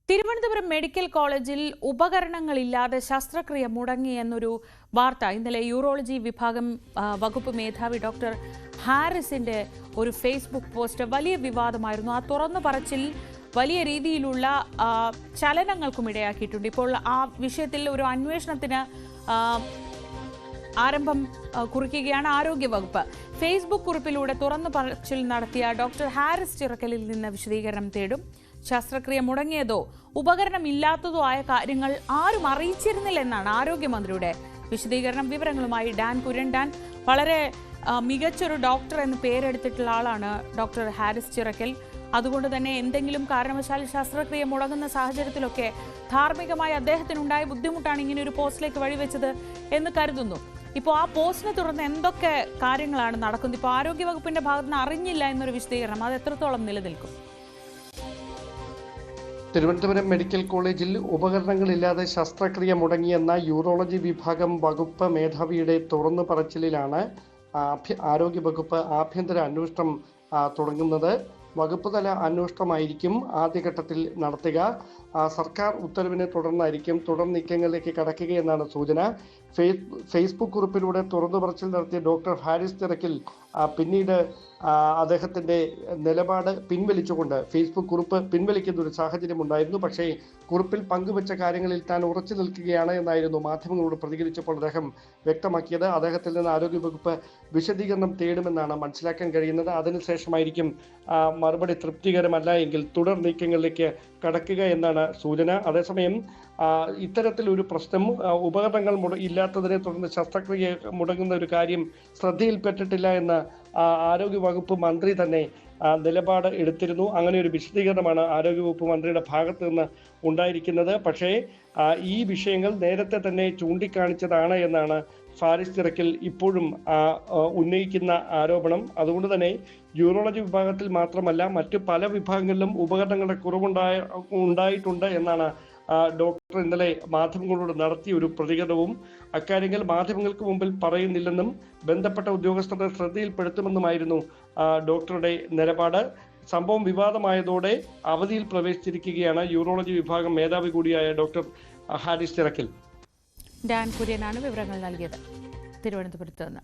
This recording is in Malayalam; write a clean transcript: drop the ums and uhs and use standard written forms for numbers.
തിരുവനന്തപുരം മെഡിക്കൽ കോളേജിൽ ഉപകരണങ്ങളില്ലാതെ ശസ്ത്രക്രിയ മുടങ്ങിയെന്നൊരു വാർത്ത ഇന്നലെ യൂറോളജി വിഭാഗം വകുപ്പ് മേധാവി ഡോക്ടർ ഹാരിസിന്റെ ഒരു ഫേസ്ബുക്ക് പോസ്റ്റ് വലിയ വിവാദമായിരുന്നു. ആ തുറന്നു പറച്ചിൽ വലിയ രീതിയിലുള്ള ചലനങ്ങൾക്കും ഇടയാക്കിയിട്ടുണ്ട്. ഇപ്പോൾ ആ വിഷയത്തിൽ ഒരു അന്വേഷണത്തിന് ആരംഭം കുറിക്കുകയാണ് ആരോഗ്യവകുപ്പ്. ഫേസ്ബുക്ക് കുറിപ്പിലൂടെ തുറന്നു പറച്ചിൽ നടത്തിയ ഡോക്ടർ ഹാരിസ് ചിറക്കലിൽ നിന്ന് വിശദീകരണം തേടും. ശസ്ത്രക്രിയ മുടങ്ങിയതോ ഉപകരണമില്ലാത്തതോ ആയ കാര്യങ്ങൾ ആരും അറിയിച്ചിരുന്നില്ലെന്നാണ് ആരോഗ്യമന്ത്രിയുടെ വിശദീകരണം. വിവരങ്ങളുമായി ഡാൻ കുര്യൻ. ഡാൻ, വളരെ മികച്ചൊരു ഡോക്ടർ എന്ന് പേരെടുത്തിട്ടുള്ള ആളാണ് ഡോക്ടർ ഹാരിസ് ചിറക്കൽ. അതുകൊണ്ട് തന്നെ എന്തെങ്കിലും കാരണവശാൽ ശസ്ത്രക്രിയ മുടങ്ങുന്ന സാഹചര്യത്തിലൊക്കെ ധാർമ്മികമായി അദ്ദേഹത്തിനുണ്ടായ ബുദ്ധിമുട്ടാണ് ഇങ്ങനെ ഒരു പോസ്റ്റിലേക്ക് വഴിവെച്ചത് എന്ന് കരുതുന്നു. ഇപ്പോൾ ആ പോസ്റ്റിനെ തുടർന്ന് എന്തൊക്കെ കാര്യങ്ങളാണ് നടക്കുന്നത്? ഇപ്പോൾ ആരോഗ്യവകുപ്പിന്റെ ഭാഗത്തുനിന്ന് അറിഞ്ഞില്ല എന്നൊരു വിശദീകരണം, അത് എത്രത്തോളം നിലനിൽക്കും? തിരുവനന്തപുരം മെഡിക്കൽ കോളേജിൽ ഉപകരണങ്ങളില്ലാതെ ശസ്ത്രക്രിയ മുടങ്ങിയെന്ന യൂറോളജി വിഭാഗം വകുപ്പ് മേധാവിയുടെ തുറന്നു പറച്ചിലിലാണ് ആരോഗ്യവകുപ്പ് ആഭ്യന്തര അന്വേഷണം തുടങ്ങുന്നത്. വകുപ്പ് തല അന്വേഷണമായിരിക്കും ആദ്യഘട്ടത്തിൽ നടത്തുക. സർക്കാർ ഉത്തരവിനെ തുടർന്നായിരിക്കും തുടർ നീക്കങ്ങളിലേക്ക് കടക്കുകയെന്നാണ് സൂചന. ഫേസ്ബുക്ക് കുറിപ്പിലൂടെ തുറന്നു പറച്ചിൽ നടത്തിയ ഡോക്ടർ ഹാരിസ് ചിറക്കൽ പിന്നീട് അദ്ദേഹത്തിന്റെ നിലപാട് പിൻവലിച്ചുകൊണ്ട് ഫേസ്ബുക്ക് കുറിപ്പ് പിൻവലിക്കുന്ന ഒരു സാഹചര്യം ഉണ്ടായിരുന്നു. പക്ഷേ കുറിപ്പിൽ പങ്കുവച്ച കാര്യങ്ങളിൽ താൻ ഉറച്ചു നിൽക്കുകയാണ് എന്നായിരുന്നു മാധ്യമങ്ങളോട് പ്രതികരിച്ചപ്പോൾ അദ്ദേഹം വ്യക്തമാക്കിയത്. അദ്ദേഹത്തിൽ നിന്ന് ആരോഗ്യവകുപ്പ് വിശദീകരണം തേടുമെന്നാണ് മനസ്സിലാക്കാൻ കഴിയുന്നത്. അതിനുശേഷമായിരിക്കും മറുപടി തൃപ്തികരമല്ല എങ്കിൽ തുടർ നീക്കങ്ങളിലേക്ക് കടക്കുക എന്നാണ് സൂചന. അതേസമയം ഇത്തരത്തിലൊരു പ്രശ്നം ഉപകരണങ്ങൾ ഇല്ലാത്തതിനെ തുടർന്ന് ശസ്ത്രക്രിയ മുടങ്ങുന്ന ഒരു കാര്യം ശ്രദ്ധയിൽപ്പെട്ടിട്ടില്ല എന്ന് ആരോഗ്യവകുപ്പ് മന്ത്രി തന്നെ നിലപാട് എടുത്തിരുന്നു. അങ്ങനെ ഒരു വിശദീകരണമാണ് ആരോഗ്യവകുപ്പ് മന്ത്രിയുടെ ഭാഗത്ത് നിന്ന് ഉണ്ടായിരിക്കുന്നത്. പക്ഷേ ഈ വിഷയങ്ങൾ നേരത്തെ തന്നെ ചൂണ്ടിക്കാണിച്ചതാണ് എന്നാണ് ഹാരിസ് ചിറക്കൽ ഇപ്പോഴും ഉന്നയിക്കുന്ന ആരോപണം. അതുകൊണ്ട് തന്നെ യൂറോളജി വിഭാഗത്തിൽ മാത്രമല്ല മറ്റു പല വിഭാഗങ്ങളിലും ഉപകരണങ്ങളുടെ ഉണ്ടായിട്ടുണ്ട് എന്നാണ് ഡോക്ടർ ഇന്നലെ മാധ്യമങ്ങളോട് നടത്തിയ ഒരു പ്രതികരണവും. അക്കാര്യങ്ങൾ മാധ്യമങ്ങൾക്ക് മുമ്പിൽ പറയുന്നില്ലെന്നും ബന്ധപ്പെട്ട ഉദ്യോഗസ്ഥരുടെ ശ്രദ്ധയിൽപ്പെടുത്തുമെന്നുമായിരുന്നു ഡോക്ടറുടെ നിലപാട്. സംഭവം വിവാദമായതോടെ അവധിയിൽ പ്രവേശിച്ചിരിക്കുകയാണ് യൂറോളജി വിഭാഗം മേധാവി കൂടിയായ ഡോക്ടർ ഹാരിസ് ചിറക്കൽ. ഡാൻ കുര്യനാണ് വിവരങ്ങൾ നൽകിയത് തിരുവനന്തപുരത്ത് നിന്ന്.